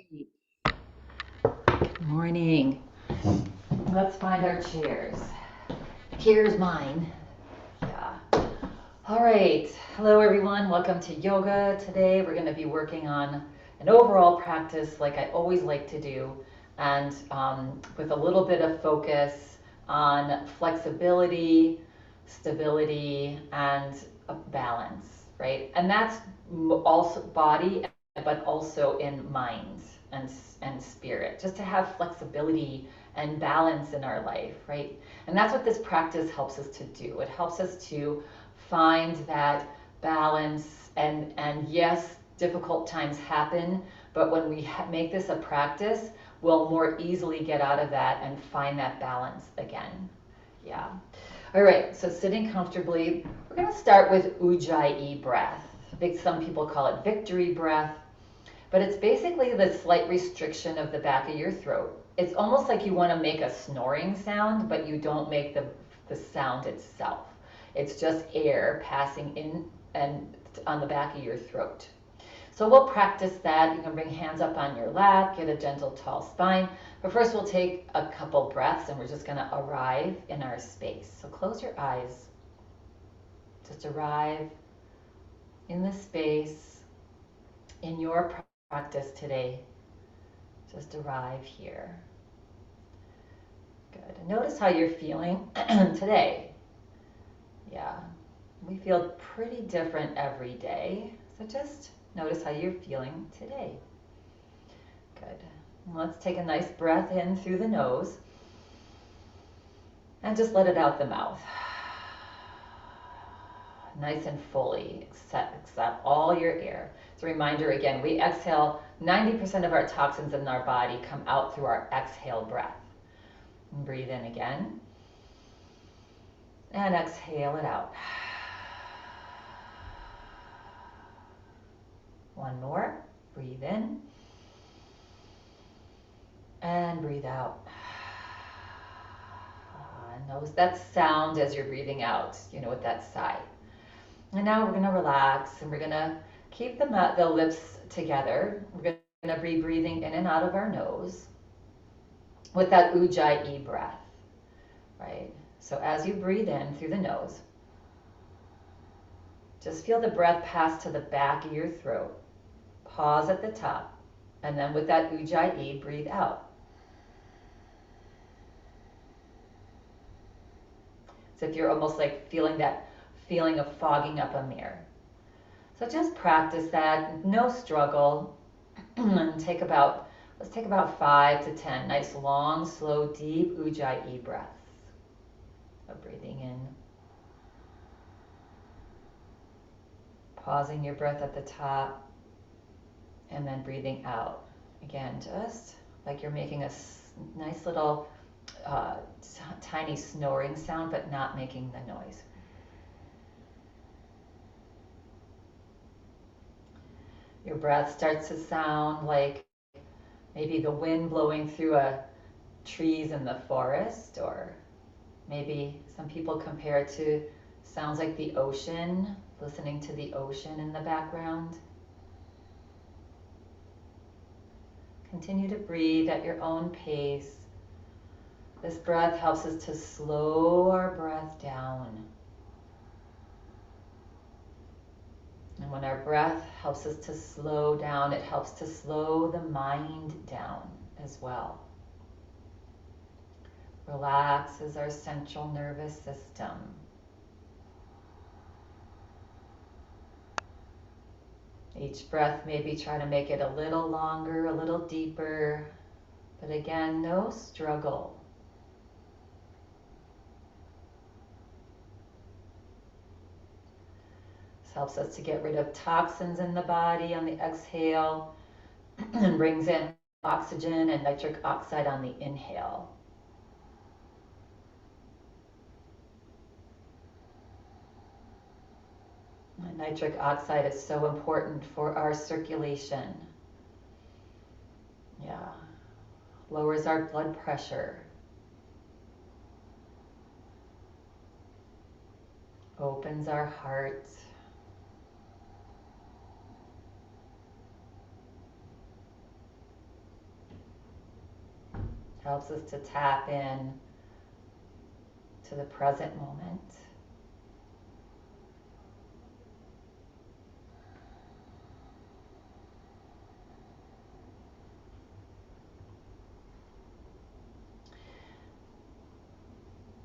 Great. Good morning. Let's find our chairs. Here's mine. Yeah. All right. Hello, everyone. Welcome to yoga. Today, we're going to be working on an overall practice like I always like to do, and with a little bit of focus on flexibility, stability, and a balance, right? And that's also body, but also in mind and spirit, just to have flexibility and balance in our life, right? And that's what this practice helps us to do. It helps us to find that balance, and yes, difficult times happen, but when we make this a practice, we'll more easily get out of that and find that balance again. Yeah. All right, so sitting comfortably, we're going to start with Ujjayi breath. I think some people call it victory breath, but it's basically the slight restriction of the back of your throat. It's almost like you want to make a snoring sound, but you don't make the sound itself. It's just air passing in and on the back of your throat. So we'll practice that. You can bring hands up on your lap, get a gentle tall spine. But first we'll take a couple breaths and we're just going to arrive in our space. So close your eyes. Just arrive in the space in your practice today. Just arrive here. Good. And notice how you're feeling today. Yeah, we feel pretty different every day. So just notice how you're feeling today. Good. Let's take a nice breath in through the nose and just let it out the mouth. Nice and fully accept all your air. It's a reminder again, we exhale 90% of our toxins in our body come out through our exhale breath. And breathe in again. And exhale it out. One more. Breathe in. And breathe out. And notice that sound as you're breathing out, with that sigh. And now we're going to relax and we're going to keep the lips together. We're going to be breathing in and out of our nose with that Ujjayi breath, right? So as you breathe in through the nose, just feel the breath pass to the back of your throat. Pause at the top, and then with that Ujjayi, breathe out. So if you're almost like feeling that feeling of fogging up a mirror. So just practice that, no struggle, and let's take about 5 to 10 nice, long, slow, deep Ujjayi breaths. So breathing in, pausing your breath at the top, and then breathing out. Again, just like you're making a nice little tiny snoring sound, but not making the noise. Your breath starts to sound like maybe the wind blowing through trees in the forest, or maybe some people compare it to sounds like the ocean, listening to the ocean in the background. Continue to breathe at your own pace. This breath helps us to slow our breath down. And when our breath helps us to slow down, it helps to slow the mind down as well. Relaxes our central nervous system. Each breath, maybe try to make it a little longer, a little deeper, but again, no struggle. This helps us to get rid of toxins in the body on the exhale and brings in oxygen and nitric oxide on the inhale. And nitric oxide is so important for our circulation. Yeah, lowers our blood pressure. Opens our heart. helps us to tap in to the present moment.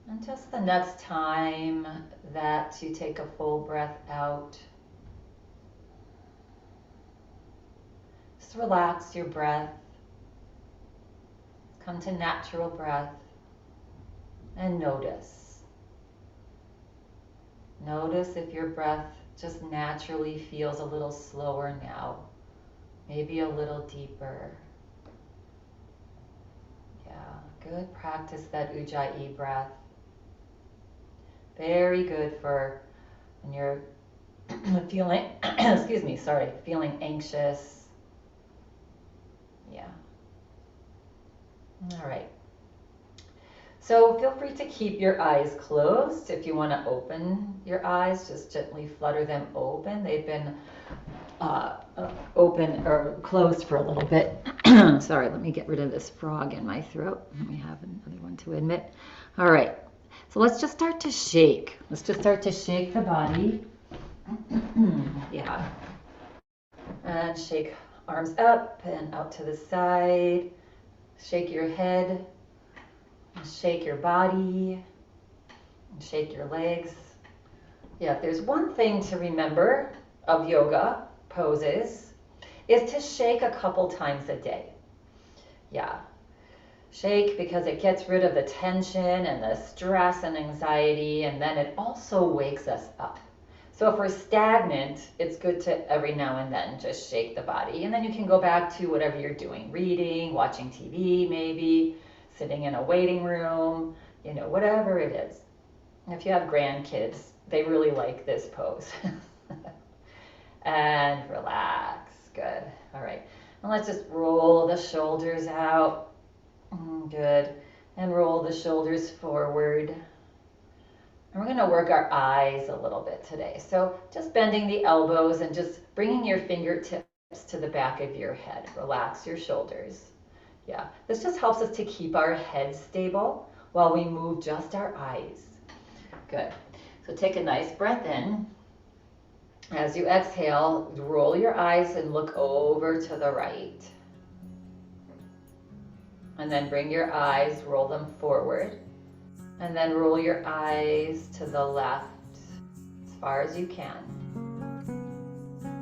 And just the next time that you take a full breath out, just relax your breath. Come to natural breath and notice. Notice if your breath just naturally feels a little slower now, maybe a little deeper. Yeah, good. Practice that Ujjayi breath. Very good for when you're feeling, feeling anxious. Yeah. All right. So feel free to keep your eyes closed. If you want to open your eyes, just gently flutter them open. They've been open or closed for a little bit. Sorry, let me get rid of this frog in my throat. Let me have another one to admit. All right. So let's just start to shake. Let's just start to shake the body. Yeah. And shake arms up and out to the side. Shake your head. Shake your body. And shake your legs. Yeah, if there's one thing to remember of yoga poses, is to shake a couple times a day. Yeah. Shake because it gets rid of the tension and the stress and anxiety, and then it also wakes us up. So if we're stagnant, it's good to every now and then just shake the body, and then you can go back to whatever you're doing, reading, watching TV maybe, sitting in a waiting room, you know, whatever it is. If you have grandkids, they really like this pose. And relax. Good. All right. And let's just roll the shoulders out. Good. And roll the shoulders forward. And we're going to work our eyes a little bit today. So just bending the elbows and just bringing your fingertips to the back of your head. Relax your shoulders. Yeah. This just helps us to keep our head stable while we move just our eyes. Good. So take a nice breath in. As you exhale, roll your eyes and look over to the right. And then bring your eyes, roll them forward. And then roll your eyes to the left as far as you can.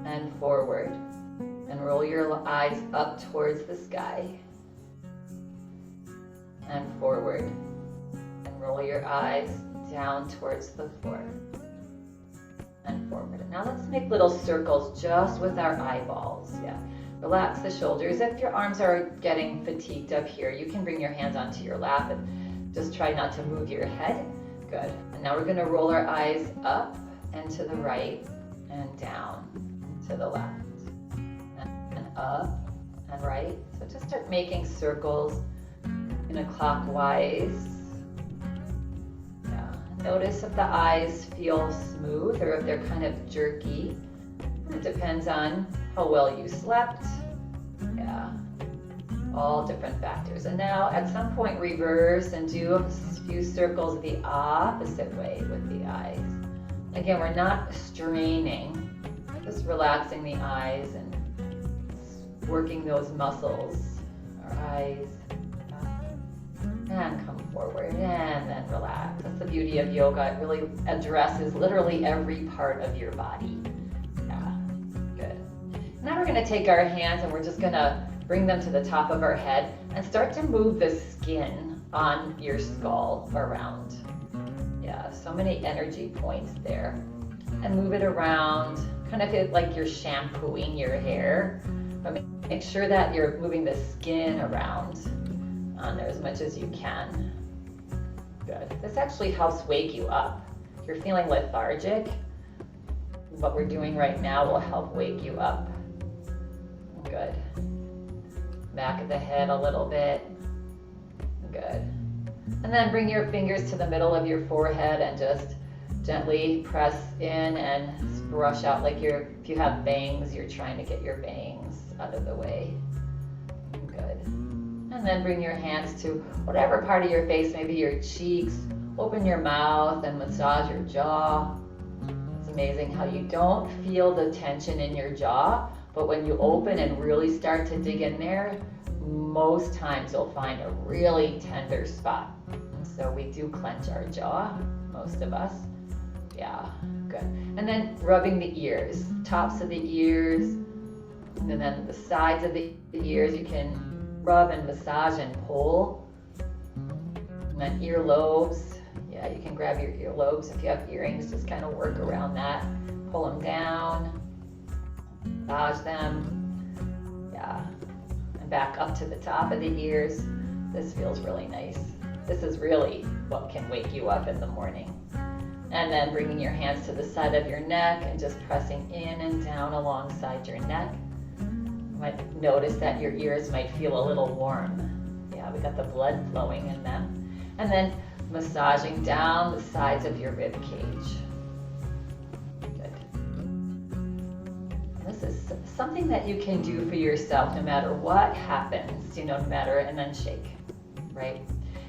And forward. And roll your eyes up towards the sky. And forward. And roll your eyes down towards the floor. And forward. Now let's make little circles just with our eyeballs. Yeah. Relax the shoulders. If your arms are getting fatigued up here, you can bring your hands onto your lap and just try not to move your head. Good. And now we're going to roll our eyes up and to the right and down and to the left and up and right. So just start making circles in a clockwise. Yeah. Notice if the eyes feel smooth or if they're kind of jerky. It depends on how well you slept. Yeah, all different factors. And now at some point reverse and do a few circles the opposite way with the eyes. Again, we're not straining, just relaxing the eyes and working those muscles. Our eyes and come forward and then relax. That's the beauty of yoga. It really addresses literally every part of your body. Now we're going to take our hands and we're just going to bring them to the top of our head and start to move the skin on your skull around. Yeah, so many energy points there. And move it around, kind of like you're shampooing your hair. But make sure that you're moving the skin around on there as much as you can. Good. This actually helps wake you up. If you're feeling lethargic, what we're doing right now will help wake you up. Good. Back of the head a little bit. Good. And then bring your fingers to the middle of your forehead and just gently press in and brush out like if you have bangs, you're trying to get your bangs out of the way. Good. And then bring your hands to whatever part of your face, maybe your cheeks. Open your mouth and massage your jaw. It's amazing how you don't feel the tension in your jaw, but when you open and really start to dig in there, most times you'll find a really tender spot. So we do clench our jaw, most of us. Yeah, good. And then rubbing the ears, tops of the ears, and then the sides of the ears. You can rub and massage and pull. And then earlobes. Yeah, you can grab your earlobes. If you have earrings, just kind of work around that. Pull them down, massage them. Yeah, and back up to the top of the ears. This feels really nice. This is really what can wake you up in the morning. And then bringing your hands to the side of your neck and just pressing in and down alongside your neck. You might notice that your ears might feel a little warm. Yeah, we got the blood flowing in them. And then massaging down the sides of your rib cage. Good. And this is something that you can do for yourself no matter what happens, no matter, and then shake, right?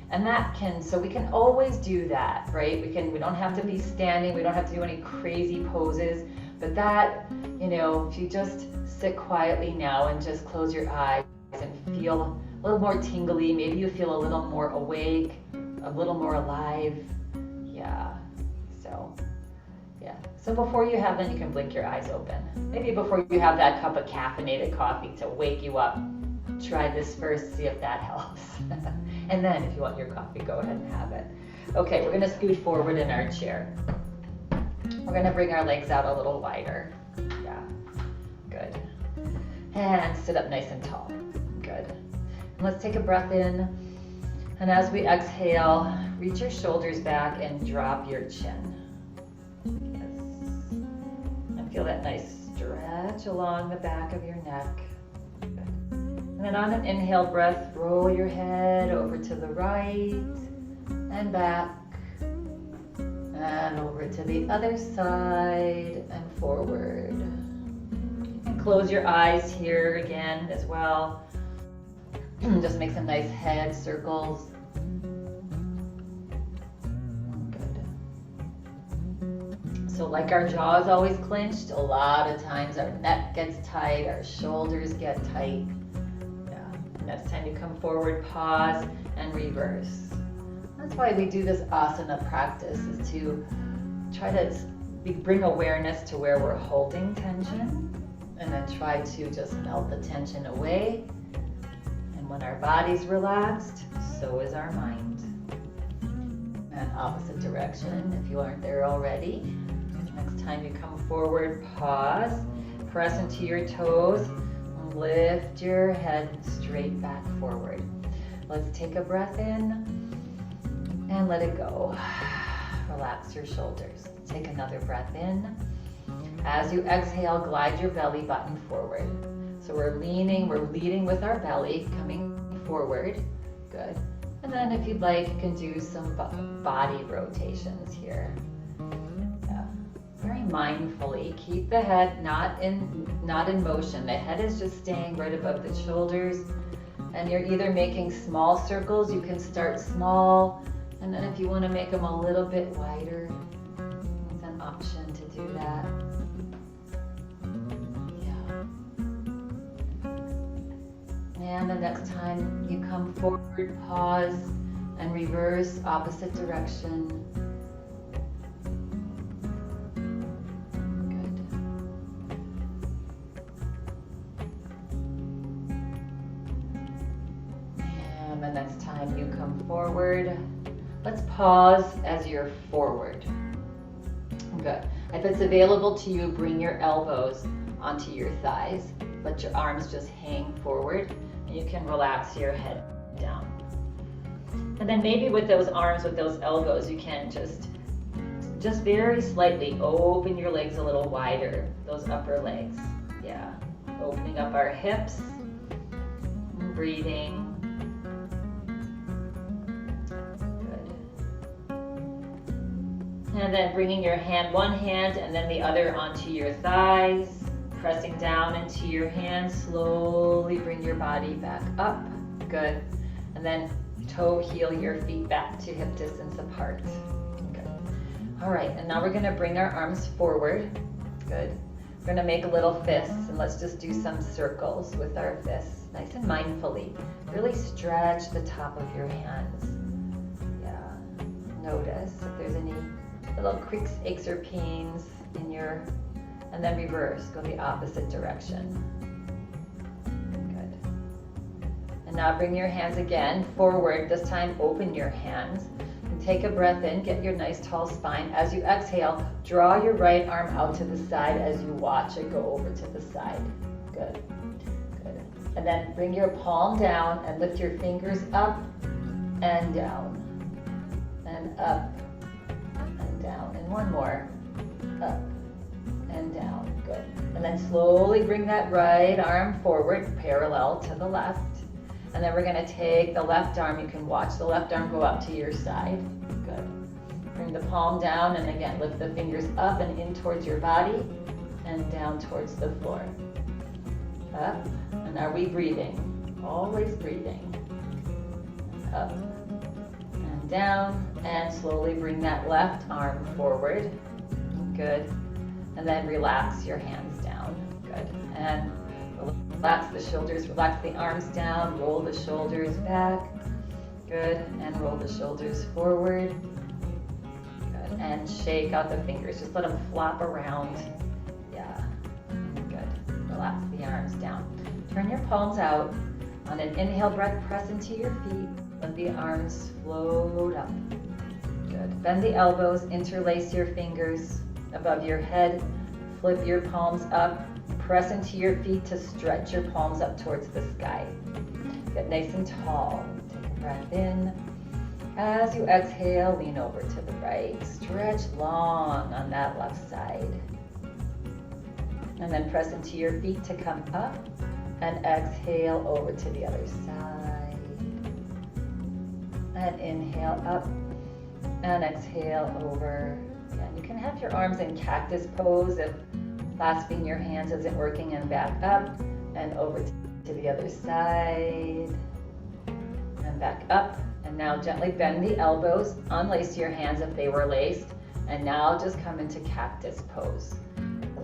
And that can, so we can always do that, right? We don't have to be standing, we don't have to do any crazy poses, but that, if you just sit quietly now and just close your eyes and feel a little more tingly, maybe you feel a little more awake, a little more alive. Yeah, so before you have, then you can blink your eyes open. Maybe before you have that cup of caffeinated coffee to wake you up, try this first, see if that helps. And then if you want your coffee, go ahead and have it. Okay, we're gonna scoot forward in our chair. We're gonna bring our legs out a little wider. Yeah, good. And sit up nice and tall. Good. And let's take a breath in. And as we exhale, reach your shoulders back and drop your chin. Yes. And feel that nice stretch along the back of your neck. And then on an inhale breath, roll your head over to the right and back and over to the other side and forward. And close your eyes here again as well. Just make some nice head circles. Good. So like our jaw is always clenched, a lot of times our neck gets tight, our shoulders get tight. Next time you come forward, pause and reverse. That's why we do this asana practice, is to try to bring awareness to where we're holding tension and then try to just melt the tension away. And when our body's relaxed, so is our mind. And opposite direction, if you aren't there already. Next time you come forward, pause, press into your toes. Lift your head straight back forward. Let's take a breath in and let it go. Relax your shoulders. Take another breath in. As you exhale, glide your belly button forward. So we're leading with our belly coming forward. Good. And then if you'd like, you can do some body rotations here. Very mindfully, keep the head not in motion. The head is just staying right above the shoulders, and you're either making small circles. You can start small, and then if you want to make them a little bit wider, it's an option to do that. Yeah. And the next time you come forward, pause and reverse opposite direction. Next time you come forward, let's pause as you're forward. Good. If it's available to you, bring your elbows onto your thighs. Let your arms just hang forward, and you can relax your head down. And then maybe with those arms, with those elbows, you can just very slightly open your legs a little wider, those upper legs. Yeah. Opening up our hips, breathing. And then bringing your one hand and then the other onto your thighs, pressing down into your hands, slowly bring your body back up. Good. And then toe heel your feet back to hip distance apart. Good. All right, and now we're gonna bring our arms forward. Good. We're gonna make little fists, and let's just do some circles with our fists, nice and mindfully. Really stretch the top of your hands. Yeah. Notice if there's any little creaks, aches, or pains in your, and then reverse, go the opposite direction. And now bring your hands again forward. This time open your hands and take a breath in. Get your nice tall spine. As you exhale, draw your right arm out to the side as you watch it go over to the side. Good. Good. And then bring your palm down and lift your fingers up and down. And up and down. And one more. Up and down. Good. And then slowly bring that right arm forward parallel to the left. And then we're going to take the left arm. You can watch the left arm go up to your side. Good. Bring the palm down and again lift the fingers up and in towards your body and down towards the floor. Up. And are we breathing? Always breathing. Up and down, and slowly bring that left arm forward. Good. And then relax your hands down. Good. And relax the shoulders, relax the arms down, roll the shoulders back. Good. And roll the shoulders forward. Good. And shake out the fingers. Just let them flop around. Yeah. Good. Relax the arms down. Turn your palms out. On an inhale breath, press into your feet. Let the arms float up. Good. Bend the elbows, interlace your fingers above your head. Flip your palms up. Press into your feet to stretch your palms up towards the sky. Get nice and tall. Take a breath in. As you exhale, lean over to the right. Stretch long on that left side. And then press into your feet to come up and exhale over to the other side. And inhale up and exhale over. Again, you can have your arms in cactus pose if clasping your hands isn't working, and back up and over to the other side and back up. And now gently bend the elbows, unlace your hands if they were laced, and now just come into cactus pose.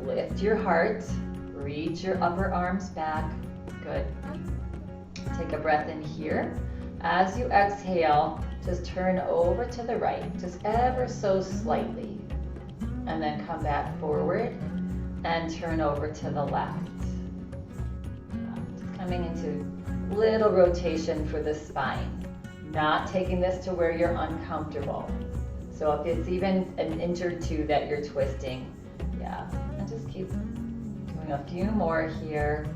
Lift your heart, reach your upper arms back. Good. Take a breath in here. As you exhale, just turn over to the right, just ever so slightly, and then come back forward and turn over to the left. Just coming into little rotation for the spine. Not taking this to where you're uncomfortable. So if it's even an inch or two that you're twisting, yeah, and just keep doing a few more here.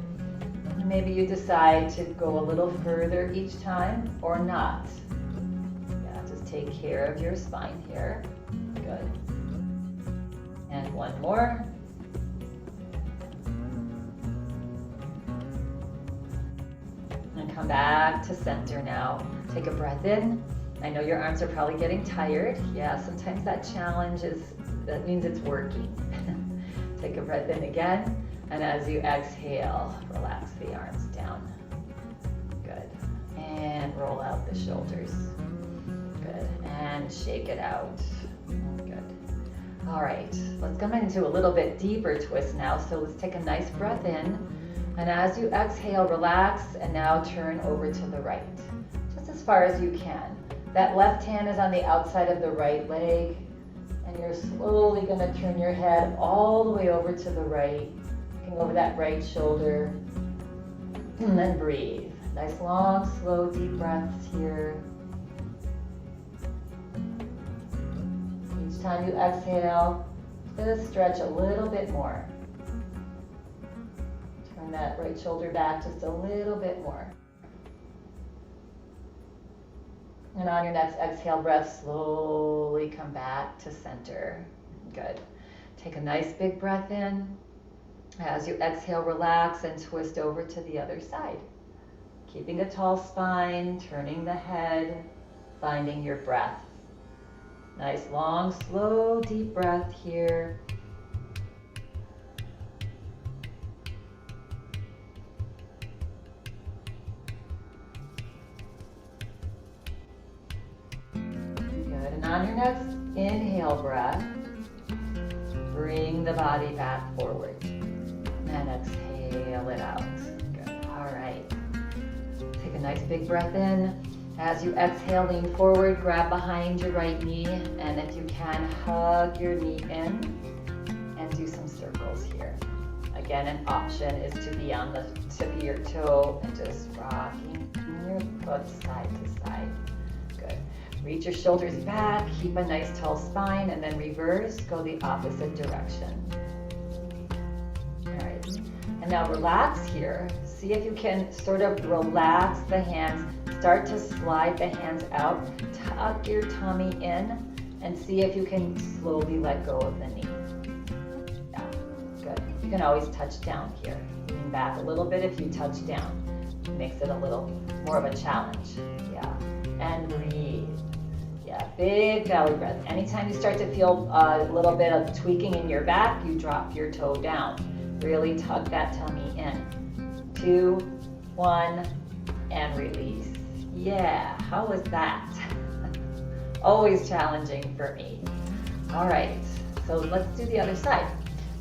And maybe you decide to go a little further each time or not. Yeah, just take care of your spine here. Good. And one more. And come back to center now. Take a breath in. I know your arms are probably getting tired. Yeah, sometimes that that means it's working. Take a breath in again. And as you exhale, relax the arms down. Good. And roll out the shoulders. Good. And shake it out. Good. All right, let's come into a little bit deeper twist now. So let's take a nice breath in. And as you exhale, relax, and now turn over to the right, just as far as you can. That left hand is on the outside of the right leg, and you're slowly going to turn your head all the way over to the right, looking over that right shoulder, and then breathe. Nice, long, slow, deep breaths here. Each time you exhale, just stretch a little bit more. Turn that right shoulder back just a little bit more. And on your next exhale breath, slowly come back to center. Good. Take a nice big breath in. As you exhale, relax and twist over to the other side. Keeping a tall spine, turning the head, finding your breath. Nice, long, slow, deep breath here. on your next inhale breath, bring the body back forward. And exhale it out. Good. All right. Take a nice big breath in. As you exhale, lean forward, grab behind your right knee, and if you can, hug your knee in and do some circles here. Again, an option is to be on the tip of your toe and just rocking your foot side to side. Good. Reach your shoulders back, keep a nice tall spine, and then reverse, go the opposite direction. All right. And now relax here. See if you can sort of relax the hands. Start to slide the hands out. Tuck your tummy in and see if you can slowly let go of the knee. Yeah, good. You can always touch down here. Lean back a little bit if you touch down. It makes it a little more of a challenge. Yeah, and breathe. Yeah, big belly breath. Anytime you start to feel a little bit of tweaking in your back, you drop your toe down. Really tuck that tummy in. 2, 1, and release. Yeah, how was that? Always challenging for me. All right, so let's do the other side.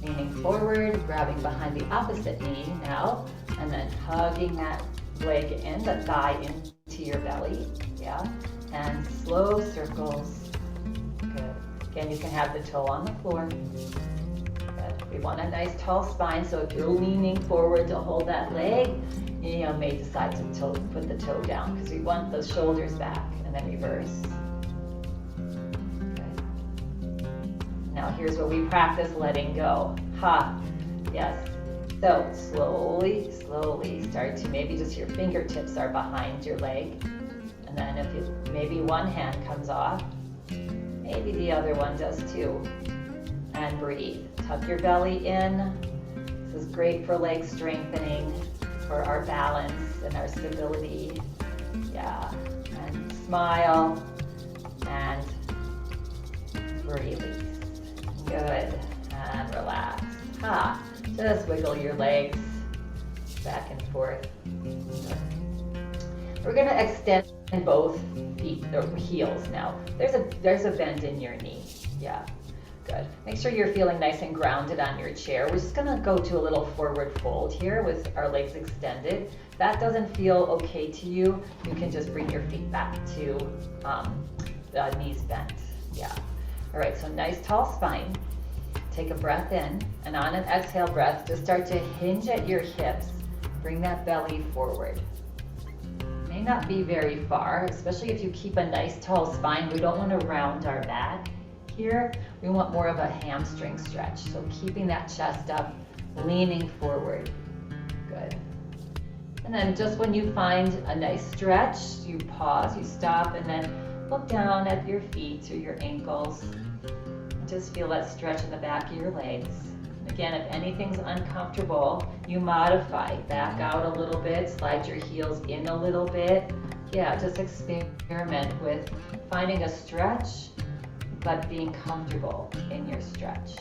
Leaning forward, grabbing behind the opposite knee now, and then hugging that leg in, the thigh into your belly. Yeah, and slow circles. Good. Again, you can have the toe on the floor. Good. We want a nice tall spine, so if you're leaning forward to hold that leg, you may decide to put the toe down because we want the shoulders back, and then reverse. Okay. Now here's where we practice letting go. Ha, yes. So slowly, slowly start to maybe just your fingertips are behind your leg, and then if you, maybe one hand comes off, maybe the other one does too, and breathe. Tuck your belly in. This is great for leg strengthening, for our balance and our stability. Yeah, and smile and release. Good, and relax. Ha, just wiggle your legs back and forth. We're gonna extend both feet, or heels now. There's a bend in your knee. Yeah, good. Make sure you're feeling nice and grounded on your chair. We're just gonna go to a little forward fold here with our legs extended. If that doesn't feel okay to you, you can just bring your feet back to the knees bent. Yeah. All right, so nice tall spine. Take a breath in, and on an exhale breath, just start to hinge at your hips. Bring that belly forward. May not be very far, especially if you keep a nice tall spine. We don't want to round our back here. We want more of a hamstring stretch. So keeping that chest up, leaning forward. Good. And then just when you find a nice stretch, you pause, you stop, and then look down at your feet or your ankles. Just feel that stretch in the back of your legs. Again, if anything's uncomfortable, you modify. Back out a little bit, slide your heels in a little bit. Yeah, just experiment with finding a stretch, but being comfortable in your stretch.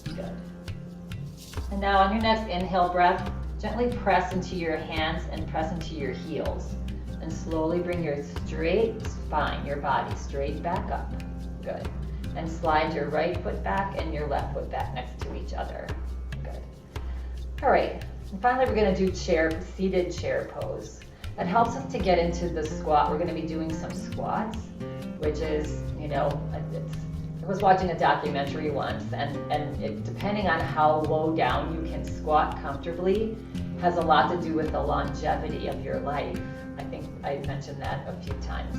Good. And now on your next inhale breath, gently press into your hands and press into your heels. And slowly bring your straight spine, your body straight back up. Good. And slide your right foot back and your left foot back next to each other. Good. All right. And finally, we're going to do seated chair pose. That helps us to get into the squat. We're going to be doing some squats, which is, I was watching a documentary once, and depending on how low down you can squat comfortably, has a lot to do with the longevity of your life. I think I mentioned that a few times,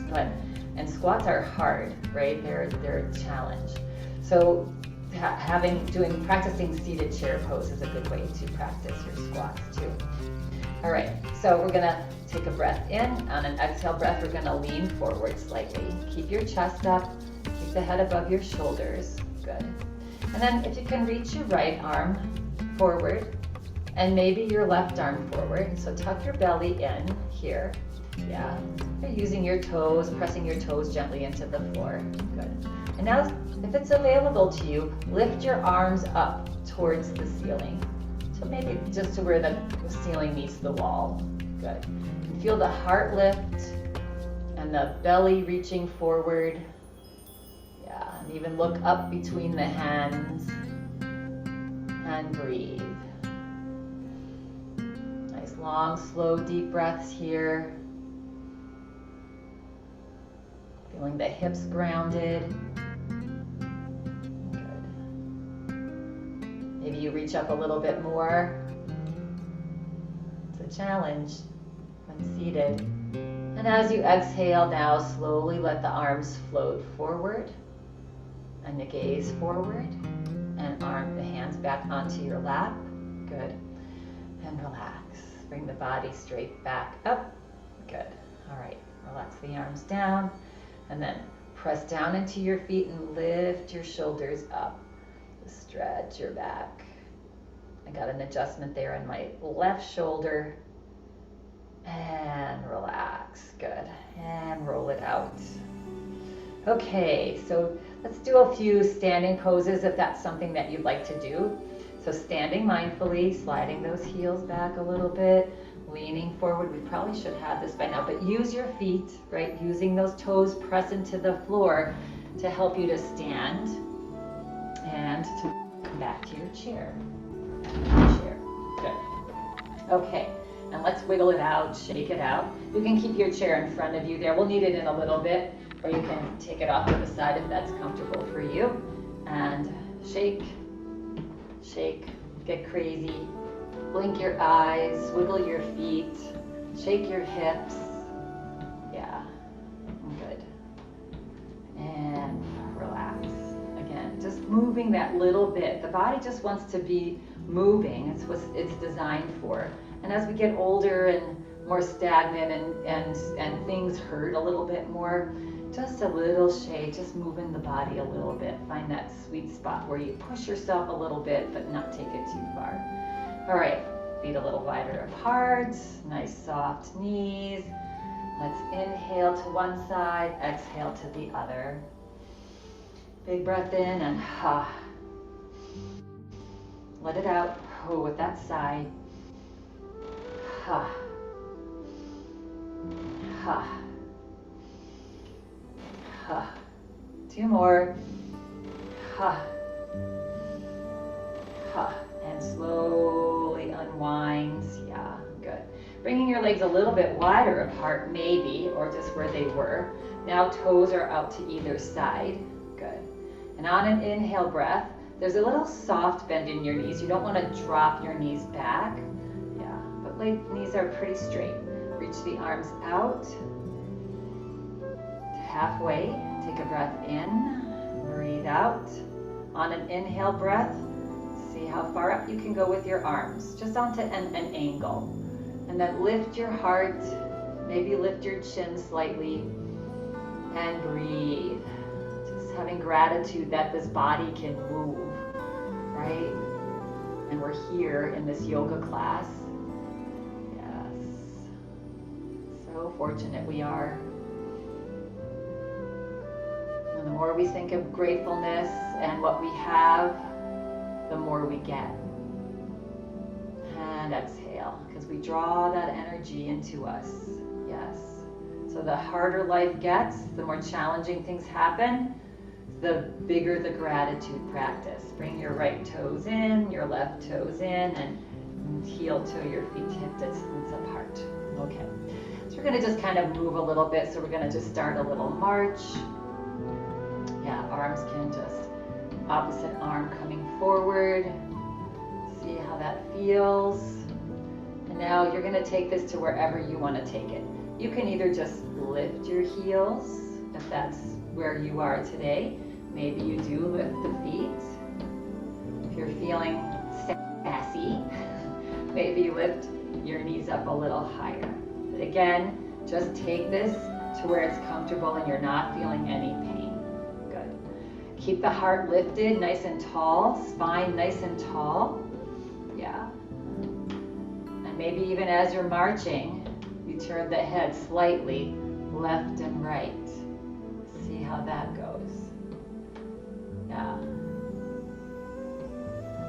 and squats are hard, right? They're a challenge. So practicing seated chair pose is a good way to practice your squats too. All right, so we're gonna take a breath in. On an exhale breath, we're gonna lean forward slightly. Keep your chest up, keep the head above your shoulders. Good. And then if you can reach your right arm forward and maybe your left arm forward. So tuck your belly in here. Yeah, you're using your toes, pressing your toes gently into the floor. Good. And now, if it's available to you, lift your arms up towards the ceiling. So maybe just to where the ceiling meets the wall. Good. And feel the heart lift and the belly reaching forward. Yeah, and even look up between the hands and breathe. Nice long, slow, deep breaths here. Feeling the hips grounded. Good. Maybe you reach up a little bit more. It's a challenge when seated. And as you exhale now, slowly let the arms float forward and the gaze forward and the hands back onto your lap. Good. And relax. Bring the body straight back up. Good. All right. Relax the arms down and then press down into your feet and lift your shoulders up. Stretch your back. I got an adjustment there in my left shoulder. And relax. Good. And roll it out. Okay, so let's do a few standing poses if that's something that you'd like to do. So standing mindfully, sliding those heels back a little bit, leaning forward. We probably should have this by now, but use your feet, right? Using those toes, press into the floor to help you to stand and to come back to your chair. Good. Okay. And let's wiggle it out, shake it out. You can keep your chair in front of you there. We'll need it in a little bit, or you can take it off to the side if that's comfortable for you. And shake, shake, get crazy. Blink your eyes, wiggle your feet, shake your hips. Yeah, good. And relax. Again, just moving that little bit. The body just wants to be moving. It's what it's designed for. And as we get older and more stagnant and things hurt a little bit more, just a little shake, just moving the body a little bit. Find that sweet spot where you push yourself a little bit, but not take it too far. All right, feet a little wider apart, nice soft knees. Let's inhale to one side, exhale to the other. Big breath in and let it out. Oh, with that sigh. Ha. Ha. Ha. Two more. Ha. Ha. And slowly unwind. Yeah, good. Bringing your legs a little bit wider apart, maybe, or just where they were. Now toes are out to either side. Good. And on an inhale breath, there's a little soft bend in your knees. You don't want to drop your knees back. Knees are pretty straight. Reach the arms out to halfway. Take a breath in, breathe out. On an inhale breath, see how far up you can go with your arms, just onto an angle. And then lift your heart, maybe lift your chin slightly, and breathe. Just having gratitude that this body can move, right? And we're here in this yoga class. So fortunate we are. And the more we think of gratefulness and what we have, the more we get. And exhale, because we draw that energy into us. Yes. So the harder life gets, the more challenging things happen, the bigger the gratitude practice. Bring your right toes in, your left toes in, and heel to your feet hip distance apart. Okay. So we're going to just kind of move a little bit. So we're going to just start a little march. Yeah, arms can just, opposite arm coming forward. See how that feels. And now you're going to take this to wherever you want to take it. You can either just lift your heels, if that's where you are today. Maybe you do lift the feet. If you're feeling sassy, maybe lift your knees up a little higher. But again, just take this to where it's comfortable and you're not feeling any pain. Good. Keep the heart lifted, nice and tall, spine nice and tall. Yeah. And maybe even as you're marching, you turn the head slightly left and right. See how that goes. Yeah.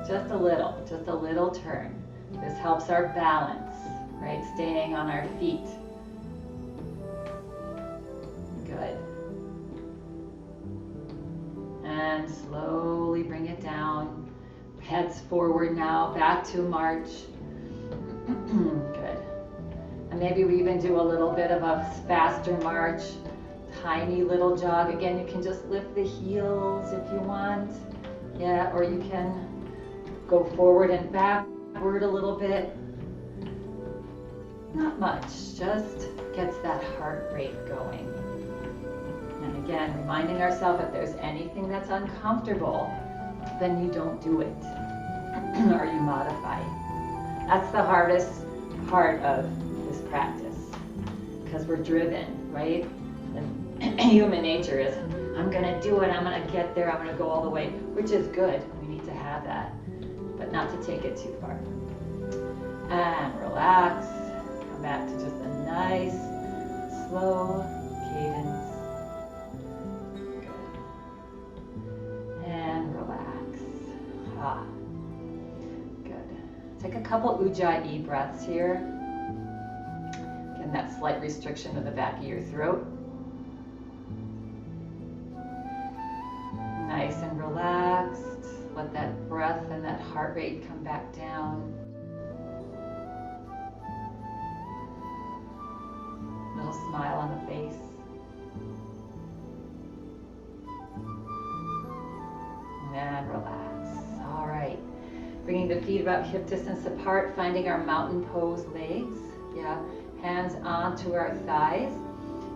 Just a little turn. This helps our balance. right? Staying on our feet. Good. And slowly bring it down. Heads forward now, back to march. Good. And maybe we even do a little bit of a faster march, tiny little jog. Again, you can just lift the heels if you want. Yeah, or you can go forward and backward a little bit. Not much, just gets that heart rate going. And again, reminding ourselves if there's anything that's uncomfortable, then you don't do it, or you modify. That's the hardest part of this practice, because we're driven, right? And human nature is, I'm gonna do it, I'm gonna get there, I'm gonna go all the way, which is good. We need to have that, but not to take it too far. And relax, come back to just a nice, slow cadence. Good. And relax. Ah. Good. Take a couple Ujjayi breaths here. Again, that slight restriction to the back of your throat. Nice and relaxed. Let that breath and that heart rate come back down. Little smile on the face. And relax. All right. Bringing the feet about hip distance apart, finding our mountain pose legs. Yeah. Hands onto our thighs.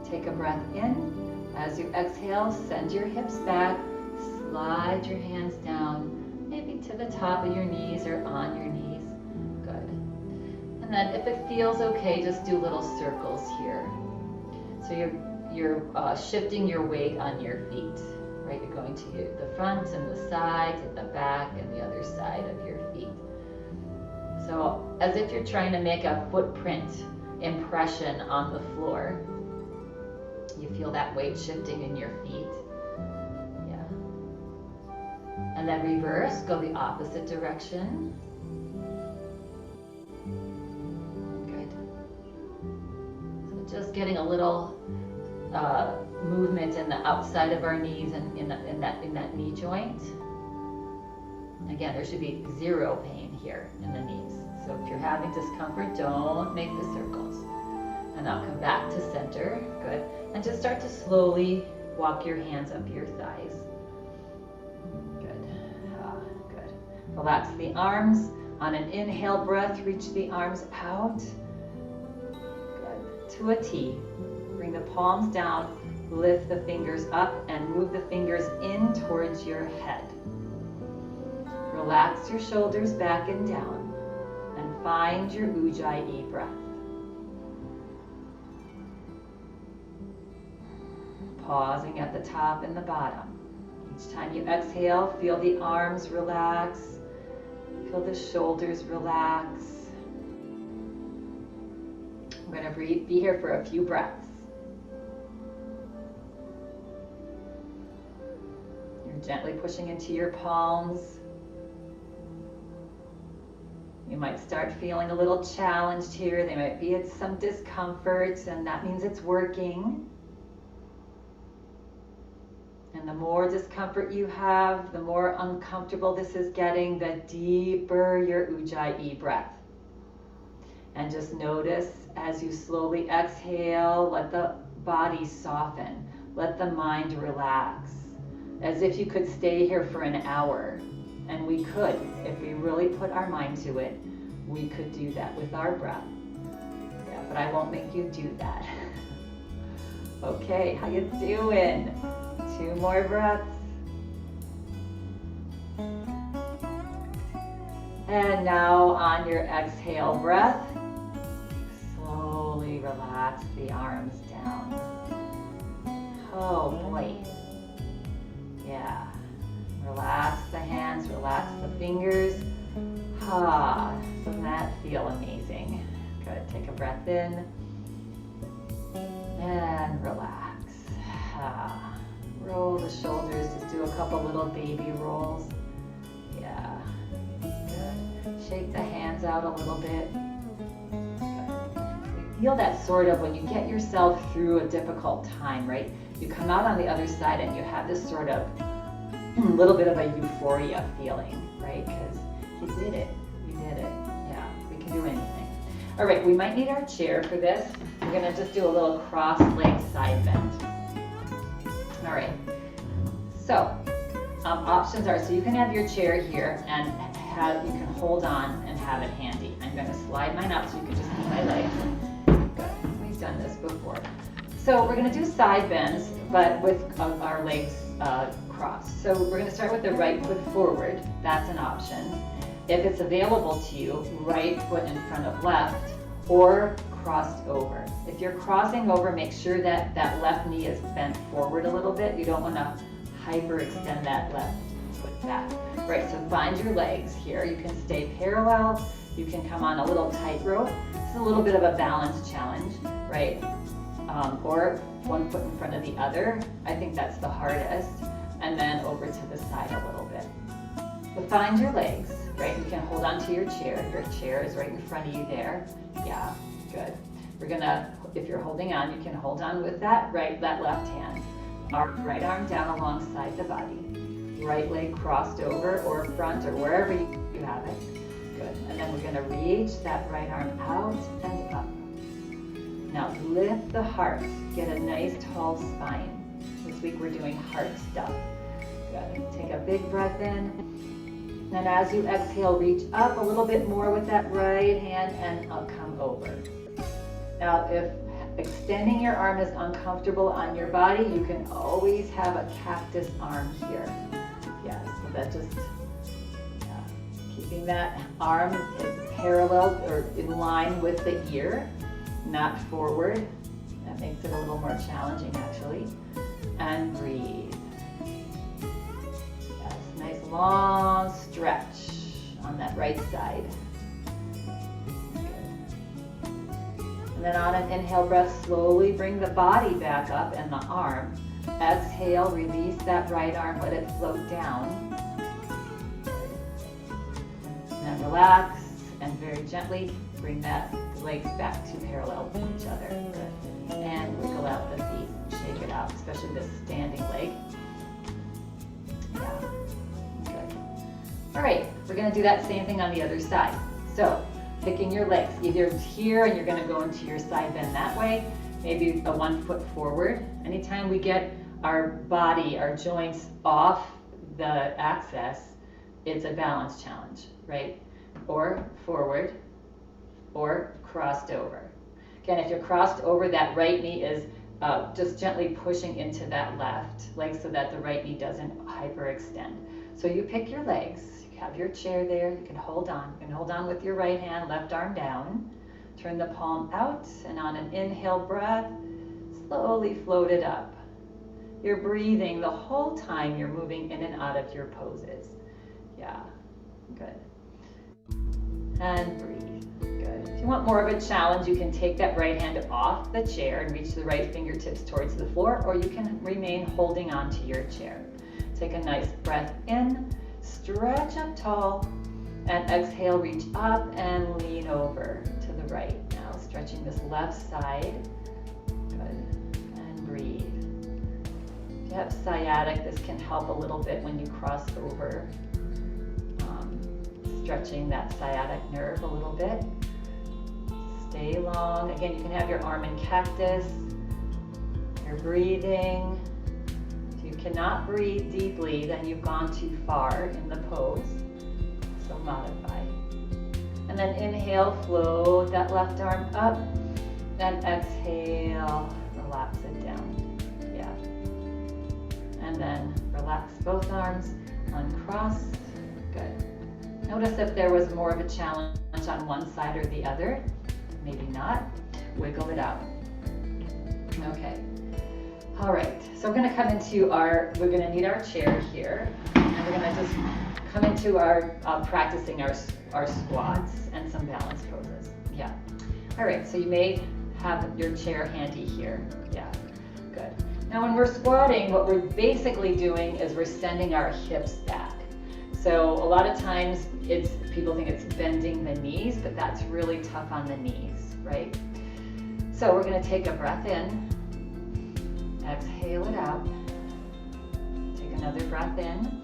Take a breath in. As you exhale, send your hips back. Slide your hands down, maybe to the top of your knees or on your knees. Good. And then if it feels okay, just do little circles here. So you're shifting your weight on your feet, right? You're going to the front and the sides and the back and the other side of your feet. So as if you're trying to make a footprint impression on the floor. You feel that weight shifting in your feet. And then reverse, go the opposite direction. Good. So just getting a little movement in the outside of our knees and in that knee joint. Again, there should be zero pain here in the knees. So if you're having discomfort, don't make the circles. And now come back to center. Good. And just start to slowly walk your hands up your thighs. Relax the arms. On an inhale breath, reach the arms out. Good. To a T. Bring the palms down, lift the fingers up, and move the fingers in towards your head. Relax your shoulders back and down, and find your Ujjayi breath. Pausing at the top and the bottom. Each time you exhale, feel the arms relax. Feel the shoulders relax. I'm going to be here for a few breaths. You're gently pushing into your palms. You might start feeling a little challenged here. There might be some discomfort, and that means it's working. And the more discomfort you have, the more uncomfortable this is getting, the deeper your Ujjayi breath. And just notice as you slowly exhale, let the body soften, let the mind relax, as if you could stay here for an hour. And we could, if we really put our mind to it, we could do that with our breath. Yeah, but I won't make you do that. Okay, how you doing? 2 more breaths. And now on your exhale breath, slowly relax the arms down. Oh boy. Yeah. Relax the hands, relax the fingers. Doesn't that feel amazing? Good. Take a breath in and relax. Roll the shoulders, just do a couple little baby rolls. Yeah, good. Shake the hands out a little bit. Good. feel that sort of when you get yourself through a difficult time, right? You come out on the other side and you have this sort of little bit of a euphoria feeling, right? Because you did it. Yeah, we can do anything. All right, we might need our chair for this. We're gonna just do a little cross-leg side bend. All right, so options are, so you can have your chair here and you can hold on and have it handy. I'm gonna slide mine up so you can just see my legs. Good, we've done this before. So we're gonna do side bends, but with our legs crossed. So we're gonna start with the right foot forward. That's an option. If it's available to you, right foot in front of left or crossed over. If you're crossing over, make sure that that left knee is bent forward a little bit. You don't wanna hyperextend that left foot back. Right, so find your legs here. You can stay parallel. You can come on a little tightrope. It's a little bit of a balance challenge, right? Or one foot in front of the other. I think that's the hardest. And then over to the side a little bit. So find your legs, right? You can hold on to your chair. Your chair is right in front of you there. Yeah, good. We're gonna, if you're holding on, you can hold on with that left hand. Our right arm down alongside the body. Right leg crossed over or front or wherever you have it. Good. And then we're gonna reach that right arm out and up. Now lift the heart. Get a nice tall spine. This week we're doing heart stuff. Good. Take a big breath in. And as you exhale, reach up a little bit more with that right hand and I'll come over. Now if extending your arm is uncomfortable on your body, you can always have a cactus arm here. Yeah, so that just, keeping that arm parallel or in line with the ear, not forward. That makes it a little more challenging actually. And breathe. Yes, nice long stretch on that right side. Good. And then on an inhale breath, slowly bring the body back up and the arm. Exhale, release that right arm, let it float down. And then relax and very gently bring that legs back to parallel with each other. Good. And wiggle out the feet, shake it out, especially this standing leg. Yeah, good. All right, we're gonna do that same thing on the other side. So, picking your legs, either here and you're gonna go into your side bend that way, maybe a 1 foot forward. Anytime we get our body, our joints off the axis, it's a balance challenge, right? Or forward, or crossed over. Again, if you're crossed over, that right knee is just gently pushing into that left leg so that the right knee doesn't hyperextend. So you pick your legs, you have your chair there, you can hold on. You can hold on with your right hand, left arm down. Turn the palm out, and on an inhale breath, slowly float it up. You're breathing the whole time you're moving in and out of your poses. Yeah, good. And breathe. Good. If you want more of a challenge, you can take that right hand off the chair and reach the right fingertips towards the floor, or you can remain holding on to your chair. Take a nice breath in, stretch up tall, and exhale, reach up and lean over to the right. Now stretching this left side. Good. And breathe. If you have sciatic, this can help a little bit when you cross over. Stretching that sciatic nerve a little bit. Stay long. Again, you can have your arm in cactus. You're breathing. If you cannot breathe deeply, then you've gone too far in the pose. So modify. And then inhale, float that left arm up. And exhale, relax it down. Yeah. And then relax both arms, uncross. Good. Notice if there was more of a challenge on one side or the other. Maybe not. Wiggle it out. Okay. All right. So we're going to come into we're going to need our chair here. And we're going to just come into our practicing our squats and some balance poses. Yeah. All right. So you may have your chair handy here. Yeah. Good. Now when we're squatting, what we're basically doing is we're sending our hips back. So a lot of times people think it's bending the knees, but that's really tough on the knees, right? So we're going to take a breath in, exhale it out, take another breath in,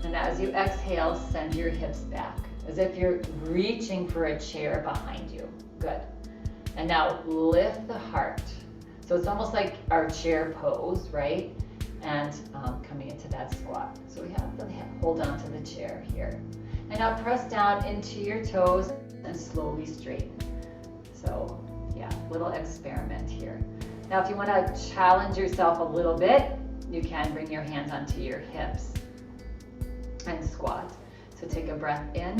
and as you exhale, send your hips back as if you're reaching for a chair behind you. Good. And now lift the heart. So it's almost like our chair pose, right? And coming into that squat. So we have to hold on to the chair here. And now press down into your toes and slowly straighten. So yeah, little experiment here. Now if you want to challenge yourself a little bit, you can bring your hands onto your hips and squat. So take a breath in,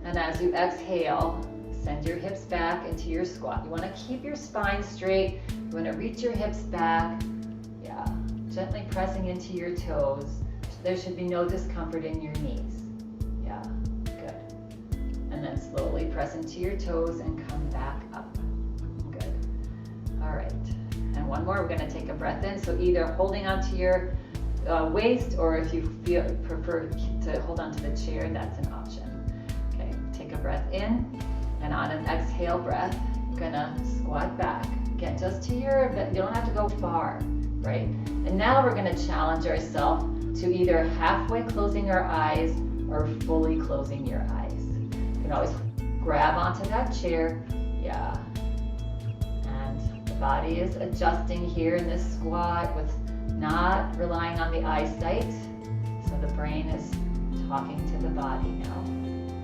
and as you exhale, send your hips back into your squat. You want to keep your spine straight. You want to reach your hips back. Yeah, gently pressing into your toes. There should be no discomfort in your knees. Yeah, good. And then slowly press into your toes and come back up. Good. All right. And one more. We're going to take a breath in. So either holding onto your waist, or if you prefer to hold onto the chair, that's an option. Okay, take a breath in, and on an exhale breath, you're gonna squat back. Get just to your, you don't have to go far, right? And now we're gonna challenge ourselves to either halfway closing our eyes or fully closing your eyes. You can always grab onto that chair, yeah. And the body is adjusting here in this squat with not relying on the eyesight, so the brain is talking to the body now.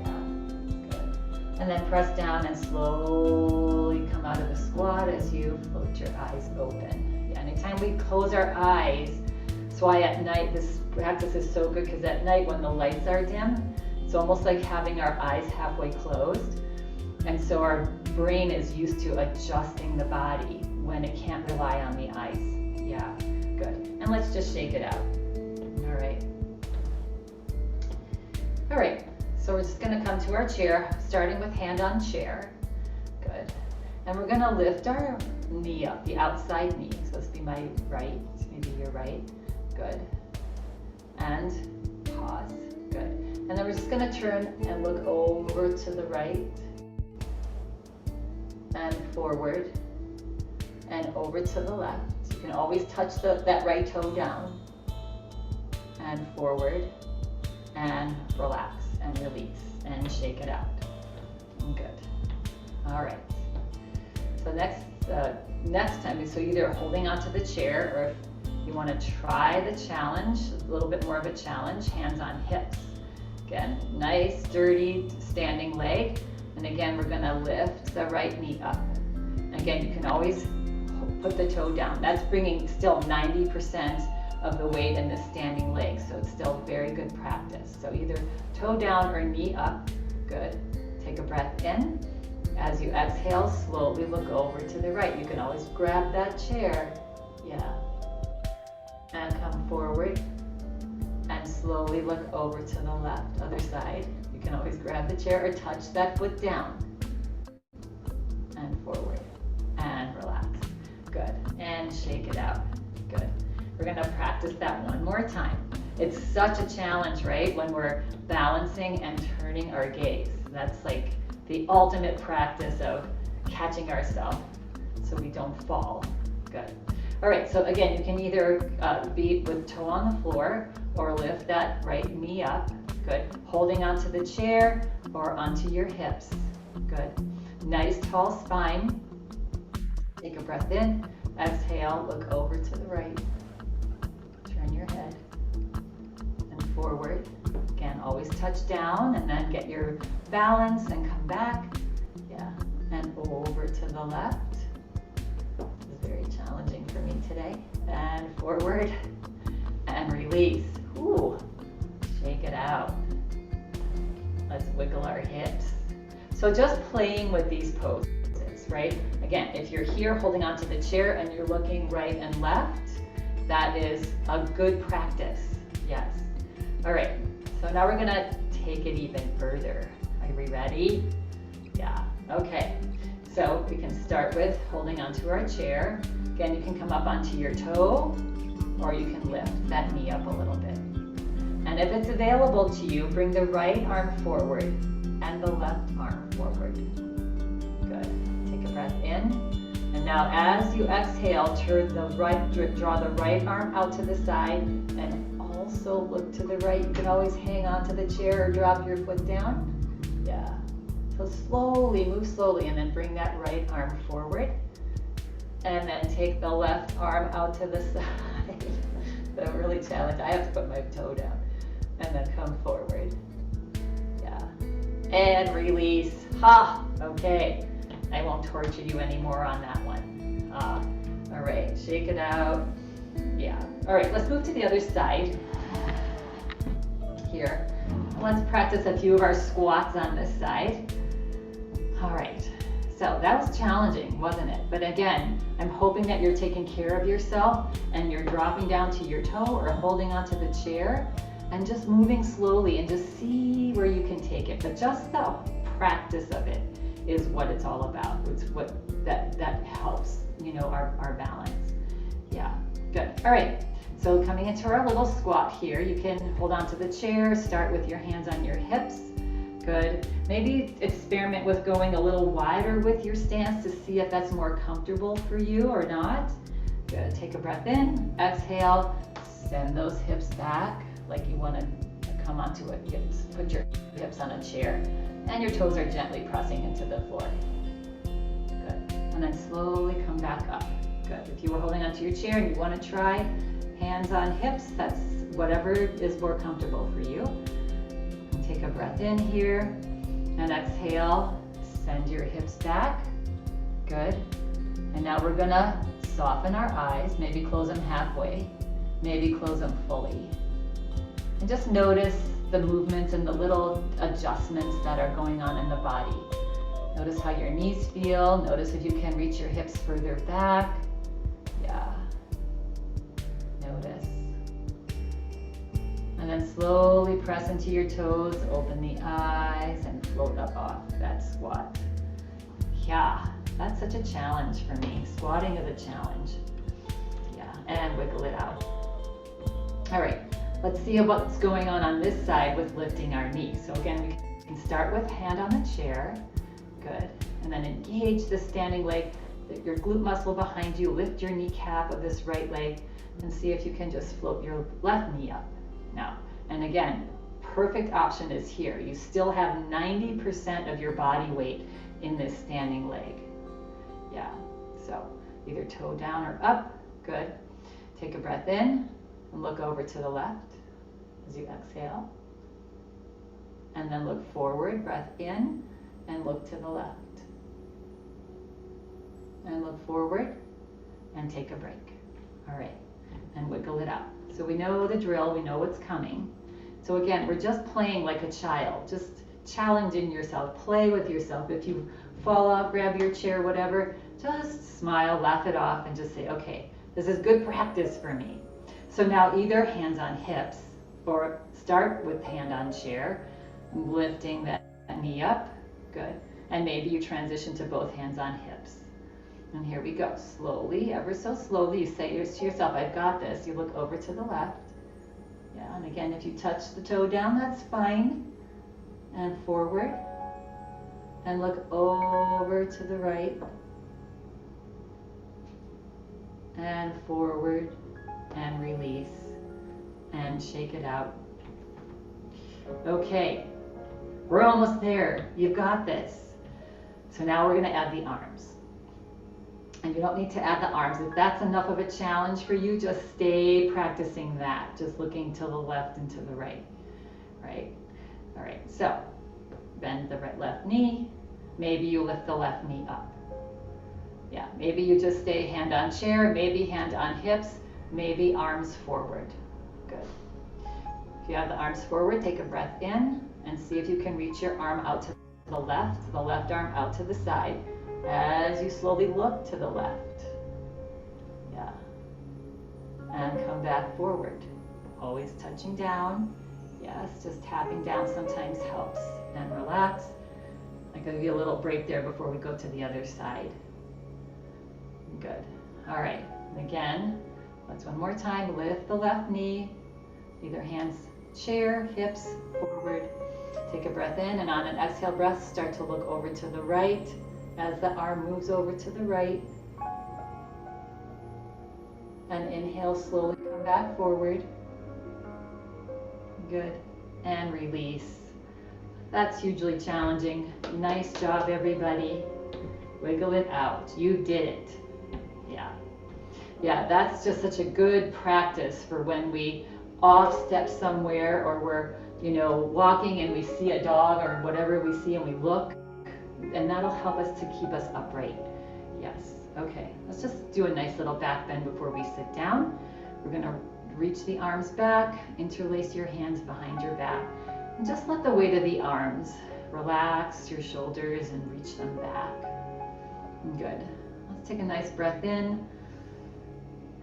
Yeah, good. And then press down and slowly come out of the squat as you float your eyes open. Yeah, anytime we close our eyes, that's why at night this practice is so good, because at night when the lights are dim, it's almost like having our eyes halfway closed. And so our brain is used to adjusting the body when it can't rely on the eyes. Yeah. Good. And let's just shake it out. All right. All right. So we're just going to come to our chair, starting with hand on chair. Good. And we're going to lift our knee up, the outside knee. So this be my right, maybe your right. Good. And pause. Good. And then we're just going to turn and look over to the right and forward and over to the left. You can always touch that right toe down and forward and relax and release and shake it out. Good. All right. So next time, so either holding onto the chair, or if you want to try the challenge, a little bit more of a challenge, hands on hips. Again, nice, sturdy standing leg. And again, we're going to lift the right knee up. Again, you can always put the toe down. That's bringing still 90% of the weight in the standing leg, so it's still very good practice. So either toe down or knee up. Good. Take a breath in. As you exhale, slowly look over to the right. You can always grab that chair. Yeah. And come forward. And slowly look over to the left. Other side. You can always grab the chair or touch that foot down. And forward. And relax. Good. And shake it out. Good. We're going to practice that one more time. It's such a challenge, right? When we're balancing and turning our gaze. That's like the ultimate practice of catching ourselves so we don't fall. Good. All right, so again, you can either be with toe on the floor or lift that right knee up. Good. Holding onto the chair or onto your hips. Good. Nice tall spine. Take a breath in. Exhale, look over to the right. Turn your head and forward. Again, always touch down and then get your balance and come back. Yeah, and over to the left. This is very challenging for me today. And forward and release. Ooh, shake it out. Let's wiggle our hips. So just playing with these poses, right? Again, if you're here holding onto the chair and you're looking right and left, that is a good practice. Yes. All right. So now we're gonna take it even further. Are we ready? Yeah. Okay. So we can start with holding onto our chair. Again, you can come up onto your toe, or you can lift that knee up a little bit. And if it's available to you, bring the right arm forward and the left arm forward. Good. Take a breath in. And now as you exhale, draw the right arm out to the side and also look to the right. You can always hang on to the chair or drop your foot down. Yeah. So slowly, move slowly, and then bring that right arm forward. And then take the left arm out to the side. But I'm really challenged. I have to put my toe down. And then come forward. Yeah. And release. Ha! Okay. I won't torture you anymore on that one. All right. Shake it out. Yeah. All right. Let's move to the other side. Here. Let's practice a few of our squats on this side. All right. So that was challenging, wasn't it? But again, I'm hoping that you're taking care of yourself and you're dropping down to your toe or holding onto the chair and just moving slowly and just see where you can take it. But just the practice of it is what it's all about. It's what that helps, you know, our balance. Yeah, good. All right. So coming into our little squat here, you can hold on to the chair, start with your hands on your hips. Good. Maybe experiment with going a little wider with your stance to see if that's more comfortable for you or not. Good. Take a breath in, exhale, send those hips back like you want to come onto it. Put your hips on a chair and your toes are gently pressing into the floor. Good. And then slowly come back up. Good. If you were holding onto your chair and you want to try hands on hips, that's whatever is more comfortable for you. Take a breath in here and exhale, send your hips back. Good. And now we're gonna soften our eyes, maybe close them halfway, maybe close them fully. And just notice the movements and the little adjustments that are going on in the body. Notice how your knees feel. Notice if you can reach your hips further back. Yeah. Notice. And then slowly press into your toes, open the eyes, and float up off that squat. Yeah, that's such a challenge for me. Squatting is a challenge. Yeah, and wiggle it out. All right, let's see what's going on this side with lifting our knees. So again, we can start with hand on the chair. Good. And then engage the standing leg, your glute muscle behind you. Lift your kneecap of this right leg and see if you can just float your left knee up. Now, and again, perfect option is here. You still have 90% of your body weight in this standing leg. Yeah, so either toe down or up. Good. Take a breath in and look over to the left as you exhale. And then look forward, breath in, and look to the left. And look forward and take a break. All right, and wiggle it out. So we know the drill, we know what's coming. So again, we're just playing like a child, just challenging yourself, play with yourself. If you fall off, grab your chair, whatever, just smile, laugh it off, and just say, okay, this is good practice for me. So now either hands on hips, or start with hand on chair, lifting that knee up, good. And maybe you transition to both hands on hips. And here we go, slowly, ever so slowly, you say to yourself, I've got this. You look over to the left. Yeah, and again, if you touch the toe down, that's fine. And forward. And look over to the right. And forward. And release. And shake it out. Okay, we're almost there. You've got this. So now we're going to add the arms. And you don't need to add the arms. If that's enough of a challenge for you, just stay practicing that. Just looking to the left and to the right. Right? All right, so bend the left knee. Maybe you lift the left knee up. Yeah, maybe you just stay hand on chair, maybe hand on hips, maybe arms forward. Good. If you have the arms forward, take a breath in and see if you can reach your arm out to the left arm out to the side. As you slowly look to the left. Yeah. And come back forward. Always touching down. Yes, just tapping down sometimes helps. And relax. I'm going to give you a little break there before we go to the other side. Good. All right. And again, let's one more time. Lift the left knee. Either hands, chair, hips, forward. Take a breath in, and on an exhale breath, start to look over to the right. As the arm moves over to the right, and inhale, slowly come back forward. Good. And release. That's hugely challenging. Nice job, everybody. Wiggle it out. You did it. Yeah. Yeah, that's just such a good practice for when we off step somewhere, or we're, you know, walking and we see a dog or whatever we see and we look, and that'll help us to keep us upright. Yes. Okay. Let's just do a nice little back bend before we sit down. We're going to reach the arms back, interlace your hands behind your back, and just let the weight of the arms relax your shoulders and reach them back. Good. Let's take a nice breath in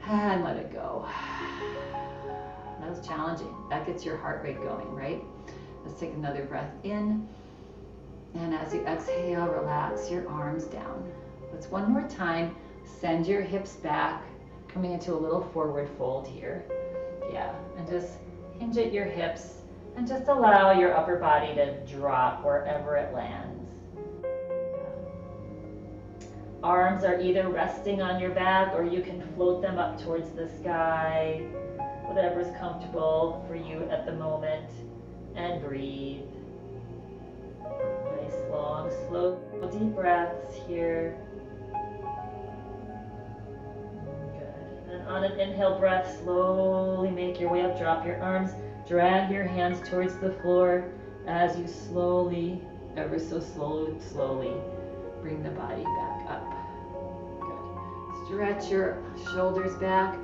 and let it go. That was challenging. That gets your heart rate going, right? Let's take another breath in, and as you exhale, relax your arms down. Let's one more time. Send your hips back, coming into a little forward fold here. Yeah, and just hinge at your hips and just allow your upper body to drop wherever it lands. Arms are either resting on your back, or you can float them up towards the sky, whatever's comfortable for you at the moment, and breathe. Nice, long, slow, deep breaths here. On an inhale breath, slowly make your way up, drop your arms, drag your hands towards the floor as you slowly, ever so slowly, bring the body back up. Good. Stretch your shoulders back,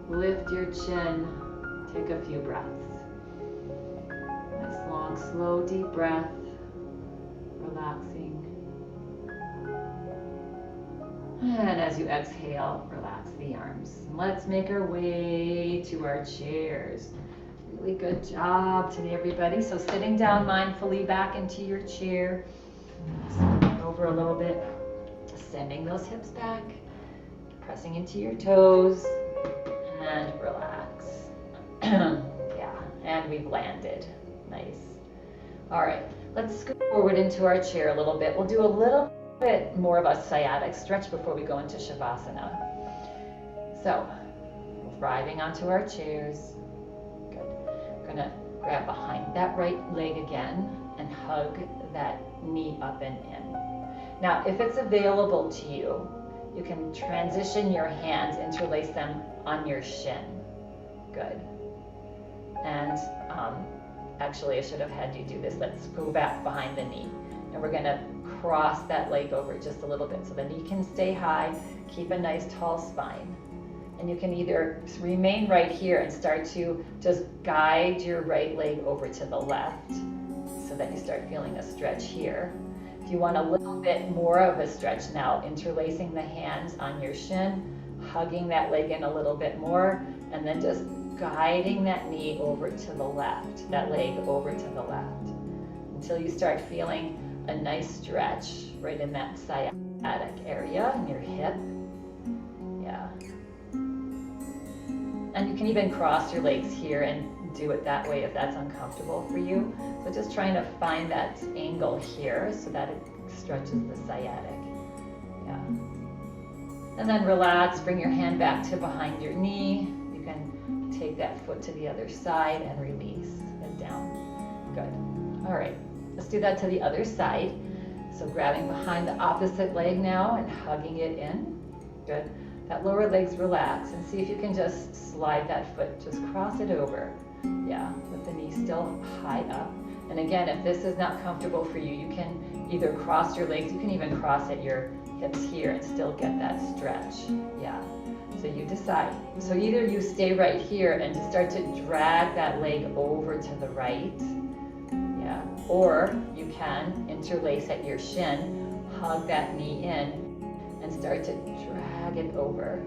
lift your chin, take a few breaths. Nice long, slow, deep breath, relaxing. And as you exhale, relax the arms. And let's make our way to our chairs. Really good job today, everybody. So sitting down mindfully back into your chair, over a little bit, sending those hips back, pressing into your toes, and relax. Yeah, and we've landed. Nice. All right, let's scoot forward into our chair a little bit. We'll do a little bit more of a sciatic stretch before we go into Shavasana. So, driving onto our chairs. Good. We're gonna grab behind that right leg again and hug that knee up and in. Now, if it's available to you, you can transition your hands, interlace them on your shin. Good. And actually, I should have had you do this. Let's go back behind the knee. And we're gonna cross that leg over just a little bit so the knee can stay high, keep a nice tall spine. And you can either remain right here and start to just guide your right leg over to the left so that you start feeling a stretch here. If you want a little bit more of a stretch now, interlacing the hands on your shin, hugging that leg in a little bit more, and then just guiding that knee over to the left, that leg over to the left, until you start feeling a nice stretch right in that sciatic area in your hip. Yeah. And you can even cross your legs here and do it that way if that's uncomfortable for you. So just trying to find that angle here so that it stretches the sciatic. Yeah. And then relax, bring your hand back to behind your knee. You can take that foot to the other side and release it down. Good. All right. Let's do that to the other side. So grabbing behind the opposite leg now and hugging it in. Good. That lower leg's relaxed, and see if you can just slide that foot, just cross it over. Yeah, with the knee still high up. And again, if this is not comfortable for you, you can either cross your legs, you can even cross at your hips here and still get that stretch. Yeah, so you decide. So either you stay right here and just start to drag that leg over to the right. Yeah, or you can interlace at your shin, hug that knee in, and start to drag it over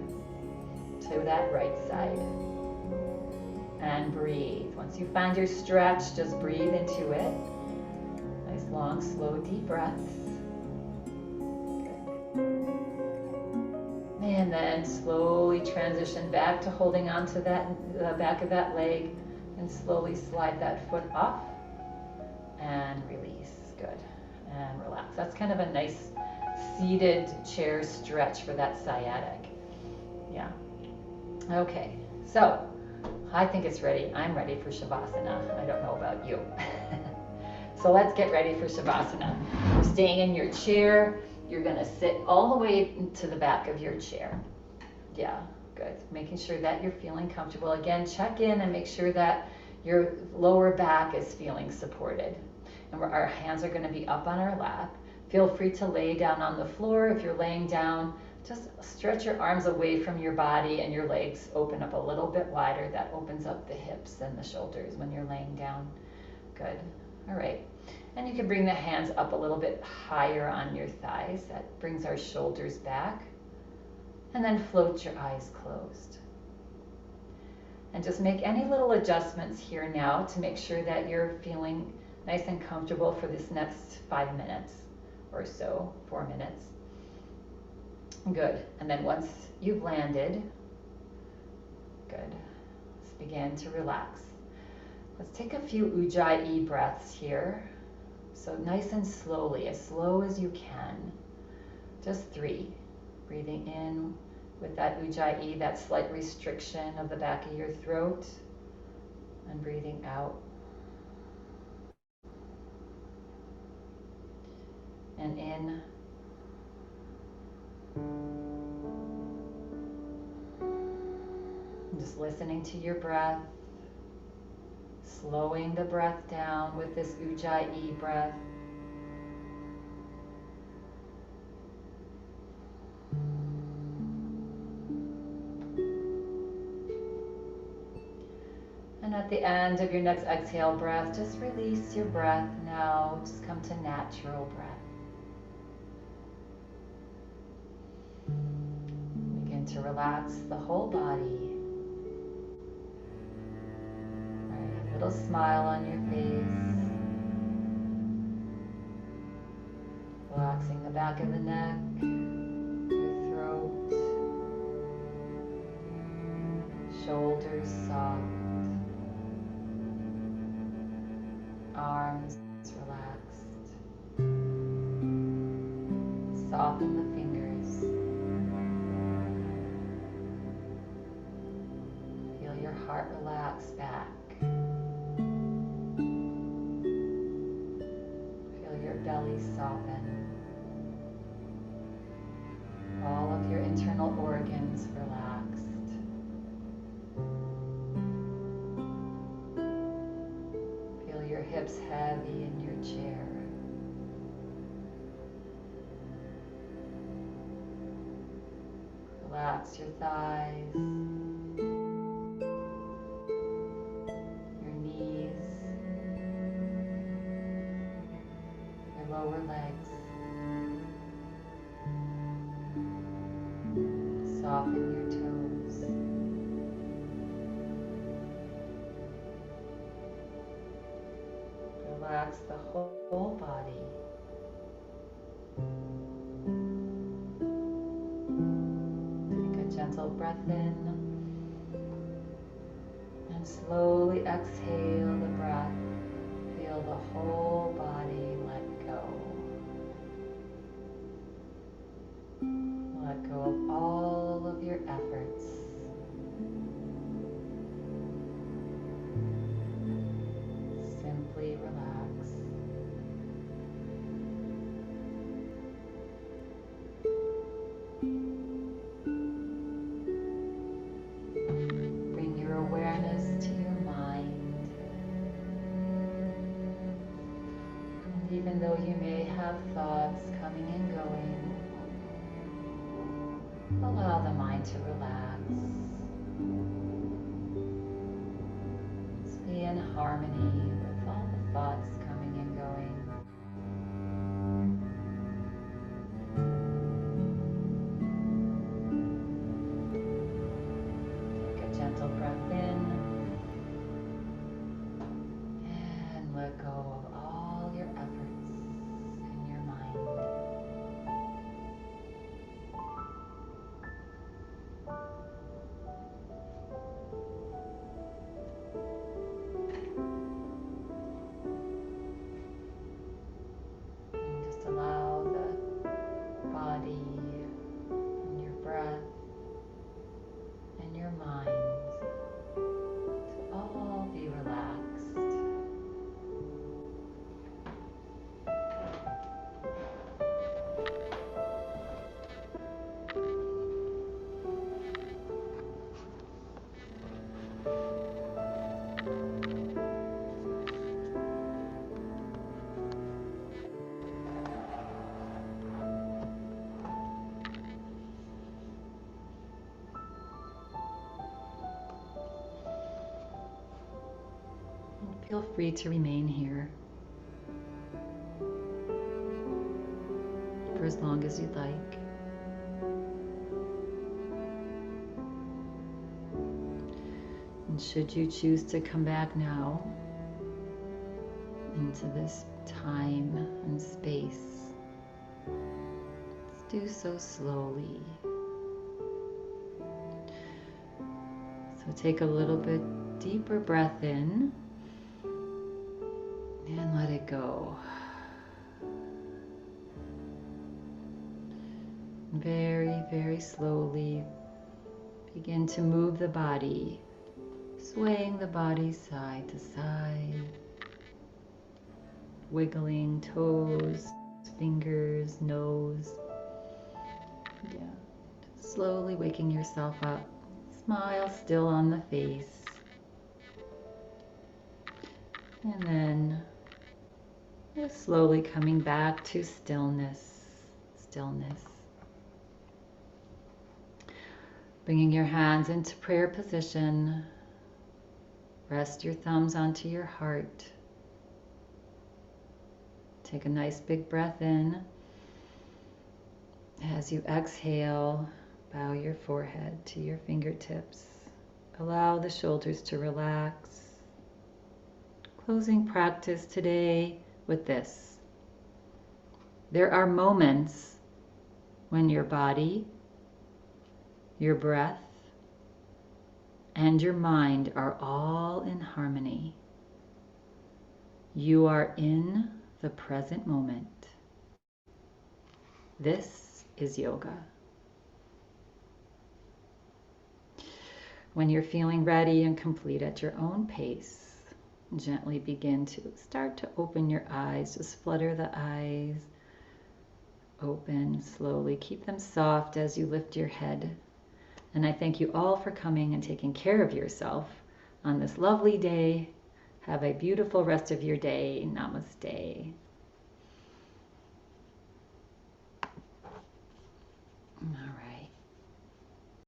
to that right side. And breathe. Once you find your stretch, just breathe into it. Nice, long, slow, deep breaths. Good. And then slowly transition back to holding on to that, the back of that leg, and slowly slide that foot up and release. Good. And relax. That's kind of a nice seated chair stretch for that sciatic. Yeah. Okay, so I think it's ready. I'm ready for Shavasana. I don't know about you. So let's get ready for Shavasana. You're staying in your chair. You're gonna sit all the way to the back of your chair. Yeah, good. Making sure that you're feeling comfortable. Again, check in and make sure that your lower back is feeling supported. And our hands are gonna be up on our lap. Feel free to lay down on the floor. If you're laying down, just stretch your arms away from your body and your legs open up a little bit wider. That opens up the hips and the shoulders when you're laying down. Good. All right. And you can bring the hands up a little bit higher on your thighs. That brings our shoulders back. And then float your eyes closed. And just make any little adjustments here now to make sure that you're feeling nice and comfortable for this next 5 minutes or so, 4 minutes. Good. And then once you've landed, good, let's begin to relax. Let's take a few Ujjayi breaths here. So nice and slowly, as slow as you can. Just 3. Breathing in with that Ujjayi, that slight restriction of the back of your throat. And breathing out. And in. Just listening to your breath, slowing the breath down with this Ujjayi breath. And at the end of your next exhale breath, just release your breath now. Just come to natural breath. Begin to relax the whole body. Little smile on your face. Relaxing the back of the neck, your throat, shoulders soft, arms relaxed. Soften the fingers. Feel your heart relax back. Belly soften. All of your internal organs relaxed. Feel your hips heavy in your chair. Relax your thighs, your knees, lower legs. Soften your toes. Relax the whole body. Take a gentle breath in and slowly exhale the breath. Feel the whole body let go. Let go of all of your efforts. Simply relax. Bring your awareness to your mind. And even though you may have thoughts coming and going, allow the mind to relax. Just be in harmony with all the thoughts coming and going. Take a gentle breath in and let go of all your efforts in your mind. feel free to remain here for as long as you'd like. And should you choose to come back now into this time and space, let's do so slowly. So take a little bit deeper breath in and let it go. Very, very slowly begin to move the body, swaying the body side to side, wiggling toes, fingers, nose. Yeah, just slowly waking yourself up. Smile still on the face. And then just slowly coming back to stillness, stillness. Bringing your hands into prayer position. Rest your thumbs onto your heart. Take a nice big breath in. As you exhale, bow your forehead to your fingertips. Allow the shoulders to relax. Closing practice today with this. There are moments when your body, your breath, and your mind are all in harmony. You are in the present moment. This is yoga. When you're feeling ready and complete at your own pace, gently begin to start to open your eyes. Just flutter the eyes open slowly. Keep them soft as you lift your head. And I thank you all for coming and taking care of yourself on this lovely day. Have a beautiful rest of your day. Namaste. All right.